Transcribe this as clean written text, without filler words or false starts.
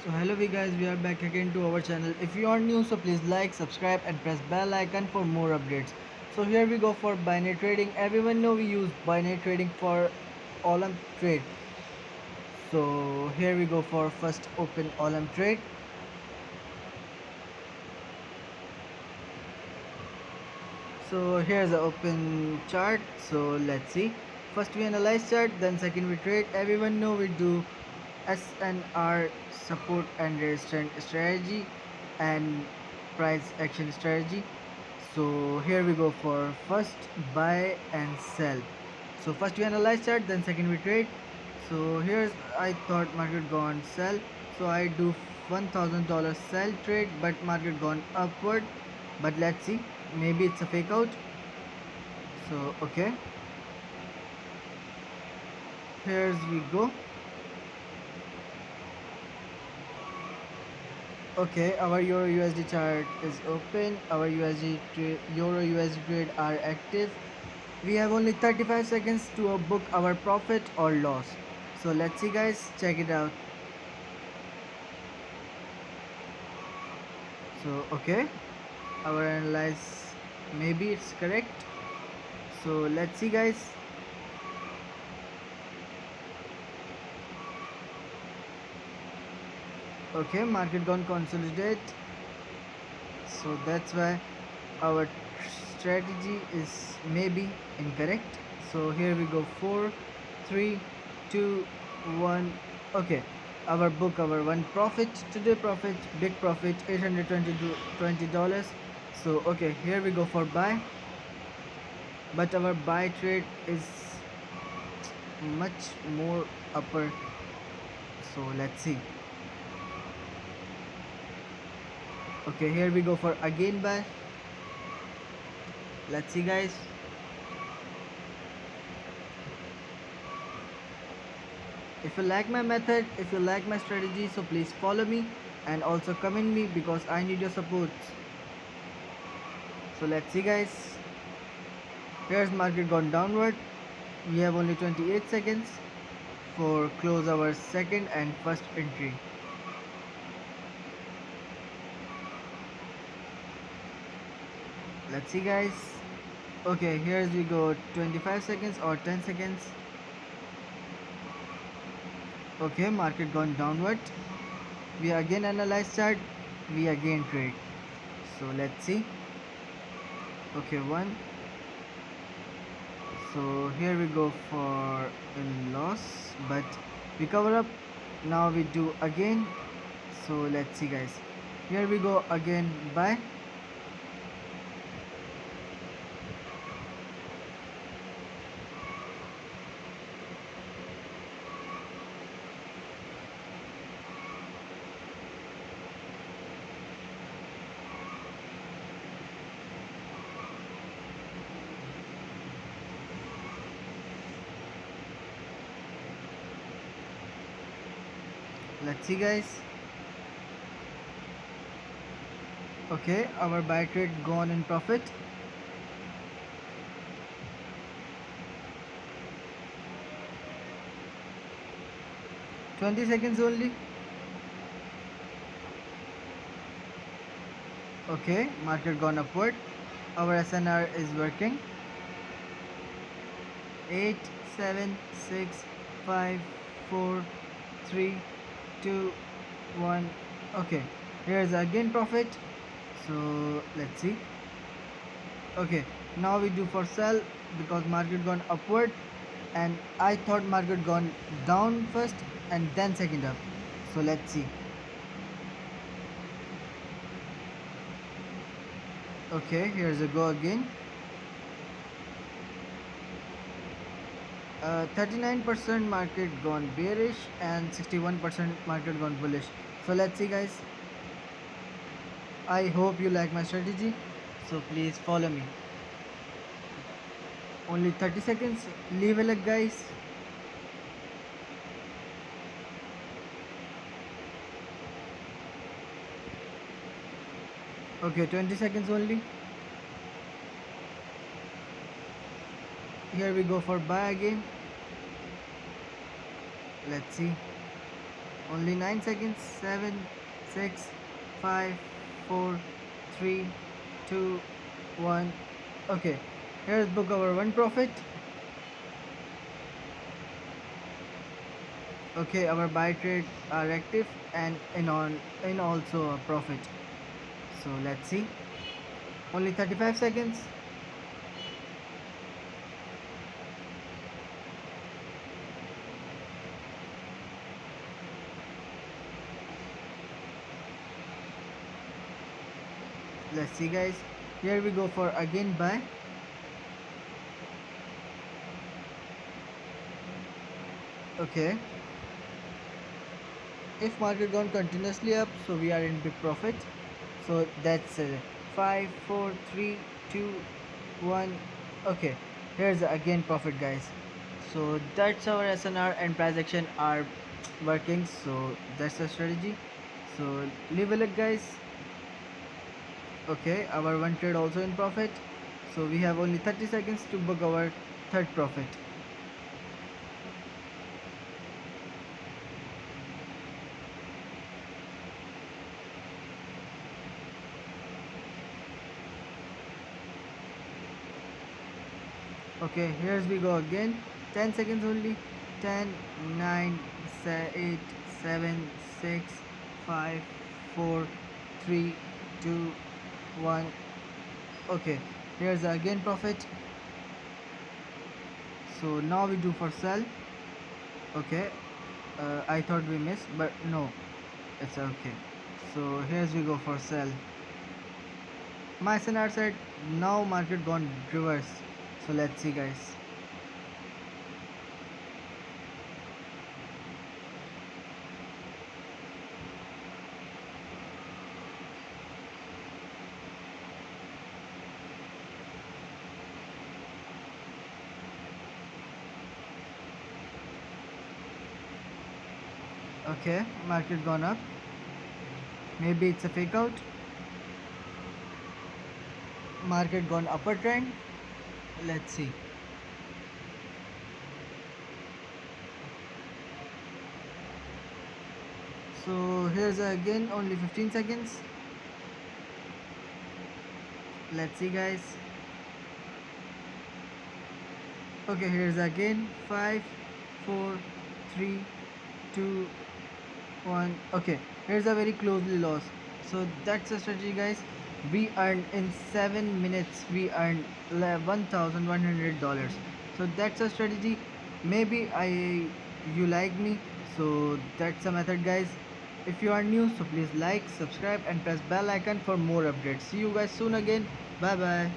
So hello guys, we are back again to our channel. If you are new, so please like, subscribe and press bell icon for more updates. So here we go for binary trading. Everyone know we use binary trading for Olam trade. So here we go for first open Olam trade. So here's the open chart. So let's see. First we analyze chart, then second we trade. Everyone know we do SnR support and resistance strategy and price action strategy. So here we go for first buy and sell. So first we analyze chart, then second we trade. So here's I thought market gone sell, so I do $1,000 sell trade, but market gone upward. But let's see, maybe it's a fake out. So okay, here's we go. Okay, our Euro USD chart is open. Our Euro USD trade are active. We have only 35 seconds to book our profit or loss. So let's see guys, check it out. So okay, our analyze, maybe it's correct. So let's see guys. Okay, market gone consolidate. So that's why our strategy is maybe incorrect. So here we go, 4 3 2 1. Okay, our book our one profit today, profit, big profit, $820. So okay, here we go for buy, but our buy trade is much more upper. So let's see. Okay, here we go for again buy. Let's see guys. If you like my method, if you like my strategy, so please follow me and also comment me because I need your support. So let's see guys. Here's market gone downward. We have only 28 seconds for close our second and first entry. Let's see guys. Okay, here's we go, 25 seconds or 10 seconds. Okay, market gone downward. We again analyze chart, we again trade. So let's see. Okay, one. So here we go for a loss, but we cover up. Now we do again. So let's see guys. Here we go again, buy. Let's see guys. Okay, our buy trade gone in profit. $20 only. Okay, market gone upward. Our SNR is working. 8 7 6 5 4 3 2 1. Okay, here's again profit. So let's see. Okay, now we do for sell because market gone upward and I thought market gone down first and then second up. So let's see. Okay, here's a go again. 39% market gone bearish and 61% market gone bullish. So let's see guys. I hope you like my strategy, so please follow me. Only 30 seconds. Leave a like guys. Okay, 20 seconds only. Here we go for buy again. Let's see. Only 9 seconds. 7, 6, 5, 4, 3, 2, 1. Okay, here's book our one profit. Okay, our buy trade are active and in also a profit. So let's see. Only 35 seconds. Let's see, guys. Here we go for again buy. Okay, if market gone continuously up, so we are in big profit. So that's 5, 4, 3, 2, 1. Okay, here's again profit, guys. So that's our SNR and price action are working. So that's the strategy. So leave a like, guys. Okay, our one trade also in profit. So we have only 30 seconds to book our third profit. Okay, here's we go again. 10 seconds only. 10, 9, 8, 7, 6, 5, 4, 3, 2, 1. Okay, here's again profit. So now we do for sell. Okay, I thought we missed, but no, it's okay. So here's we go for sell. My SnR said now market gone reverse. So let's see, guys. Okay, market gone up. Maybe it's a fake out. Market gone upper trend. Let's see. So here's again only 15 seconds. Let's see, guys. Okay, here's again 5, 4, 3, 2, 1. Okay, here's a very closely loss. So that's the strategy, guys. We earned in 7 minutes, we earned $1,100. So that's a strategy. Maybe you like me. So that's a method, guys. If you are new, so please like, subscribe and press bell icon for more updates. See you guys soon again. Bye bye.